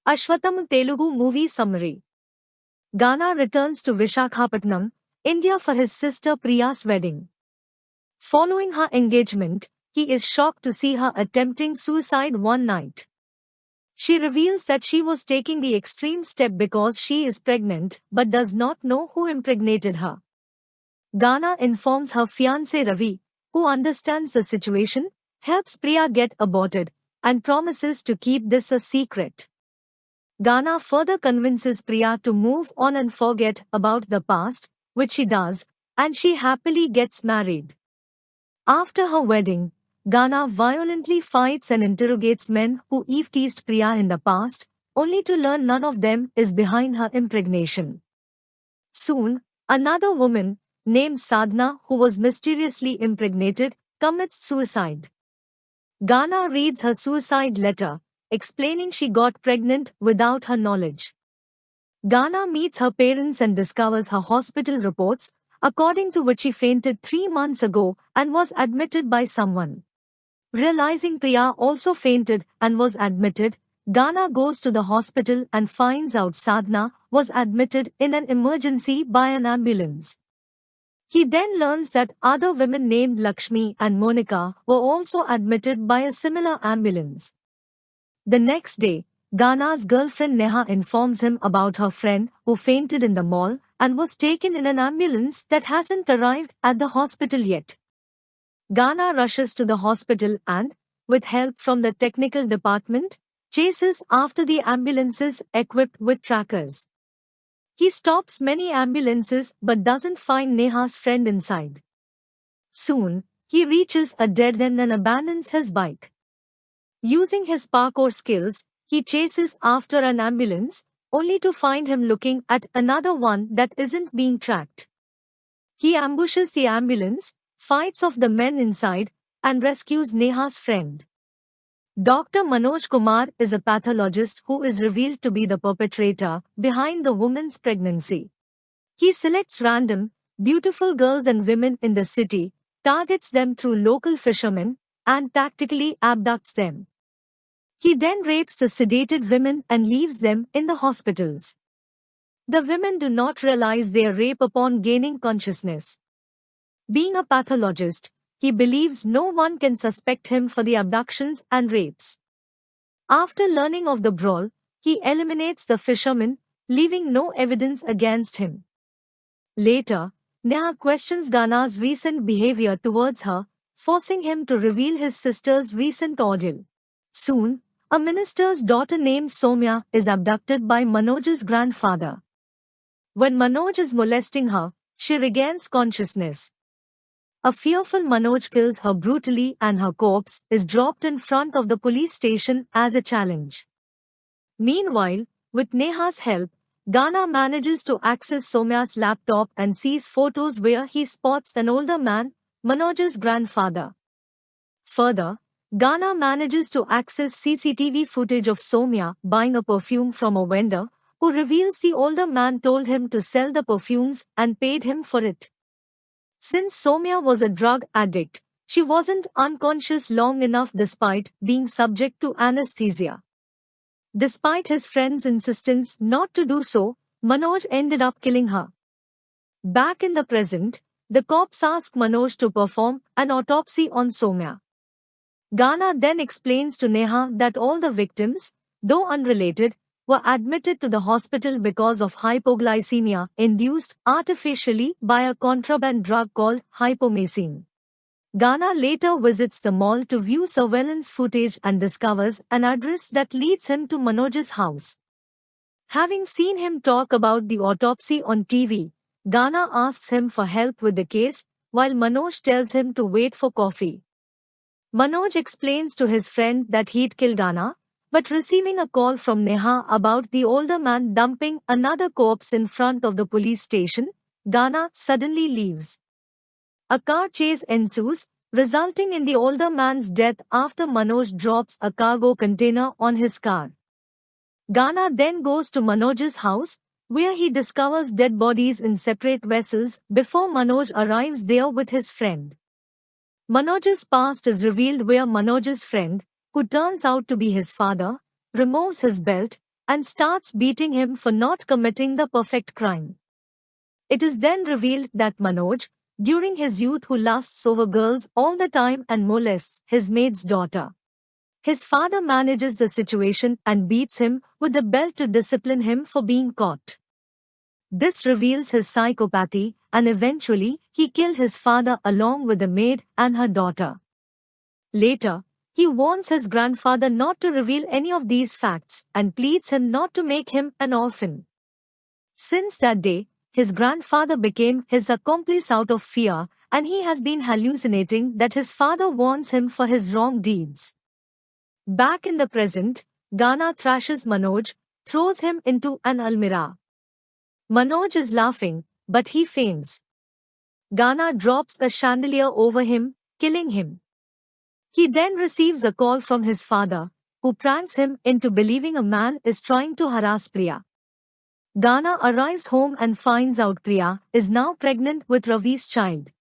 Ashwatam Telugu movie summary. Gana returns to Vishakhapatnam, India for his sister Priya's wedding. Following her engagement, he is shocked to see her attempting suicide one night. She reveals that she was taking the extreme step because she is pregnant but does not know who impregnated her. Gana informs her fiancé Ravi, who understands the situation, helps Priya get aborted, and promises to keep this a secret. Gana further convinces Priya to move on and forget about the past, which she does, and she happily gets married. After her wedding, Gana violently fights and interrogates men who eve-teased Priya in the past, only to learn none of them is behind her impregnation. Soon, another woman, named Sadhna, who was mysteriously impregnated, commits suicide. Gana reads her suicide letter, explaining she got pregnant without her knowledge. Gana meets her parents and discovers her hospital reports, according to which she fainted 3 months ago and was admitted by someone. Realizing Priya also fainted and was admitted, Gana goes to the hospital and finds out Sadhna was admitted in an emergency by an ambulance. He then learns that other women named Lakshmi and Monica were also admitted by a similar ambulance. The next day, Gana's girlfriend Neha informs him about her friend who fainted in the mall and was taken in an ambulance that hasn't arrived at the hospital yet. Gana rushes to the hospital and, with help from the technical department, chases after the ambulances equipped with trackers. He stops many ambulances but doesn't find Neha's friend inside. Soon, he reaches a dead end and abandons his bike. Using his parkour skills, he chases after an ambulance, only to find him looking at another one that isn't being tracked. He ambushes the ambulance, fights off the men inside, and rescues Neha's friend. Dr. Manoj Kumar is a pathologist who is revealed to be the perpetrator behind the woman's pregnancy. He selects random, beautiful girls and women in the city, targets them through local fishermen, and tactically abducts them. He then rapes the sedated women and leaves them in the hospitals. The women do not realize their rape upon gaining consciousness. Being a pathologist, he believes no one can suspect him for the abductions and rapes. After learning of the brawl, he eliminates the fishermen, leaving no evidence against him. Later, Neha questions Gana's recent behavior towards her, forcing him to reveal his sister's recent ordeal. Soon, a minister's daughter named Soumya is abducted by Manoj's grandfather. When Manoj is molesting her, she regains consciousness. A fearful Manoj kills her brutally and her corpse is dropped in front of the police station as a challenge. Meanwhile, with Neha's help, Gana manages to access Soumya's laptop and sees photos where he spots an older man, Manoj's grandfather. Further, Gana manages to access CCTV footage of Soumya buying a perfume from a vendor, who reveals the older man told him to sell the perfumes and paid him for it. Since Soumya was a drug addict, she wasn't unconscious long enough despite being subject to anesthesia. Despite his friend's insistence not to do so, Manoj ended up killing her. Back in the present, the cops ask Manoj to perform an autopsy on Soumya. Gana then explains to Neha that all the victims, though unrelated, were admitted to the hospital because of hypoglycemia induced artificially by a contraband drug called hypomycin. Gana later visits the mall to view surveillance footage and discovers an address that leads him to Manoj's house. Having seen him talk about the autopsy on TV, Gana asks him for help with the case, while Manoj tells him to wait for coffee. Manoj explains to his friend that he'd kill Gana, but receiving a call from Neha about the older man dumping another corpse in front of the police station, Gana suddenly leaves. A car chase ensues, resulting in the older man's death after Manoj drops a cargo container on his car. Gana then goes to Manoj's house, where he discovers dead bodies in separate vessels before Manoj arrives there with his friend. Manoj's past is revealed where Manoj's friend, who turns out to be his father, removes his belt and starts beating him for not committing the perfect crime. It is then revealed that Manoj, during his youth who lusts over girls all the time and molests his maid's daughter. His father manages the situation and beats him with the belt to discipline him for being caught. This reveals his psychopathy, and eventually he killed his father along with the maid and her daughter. Later, he warns his grandfather not to reveal any of these facts and pleads him not to make him an orphan. Since that day, his grandfather became his accomplice out of fear, and he has been hallucinating that his father warns him for his wrong deeds. Back in the present, Gana thrashes Manoj, throws him into an almirah. Manoj is laughing, but he faints. Gana drops a chandelier over him, killing him. He then receives a call from his father, who pranks him into believing a man is trying to harass Priya. Gana arrives home and finds out Priya is now pregnant with Ravi's child.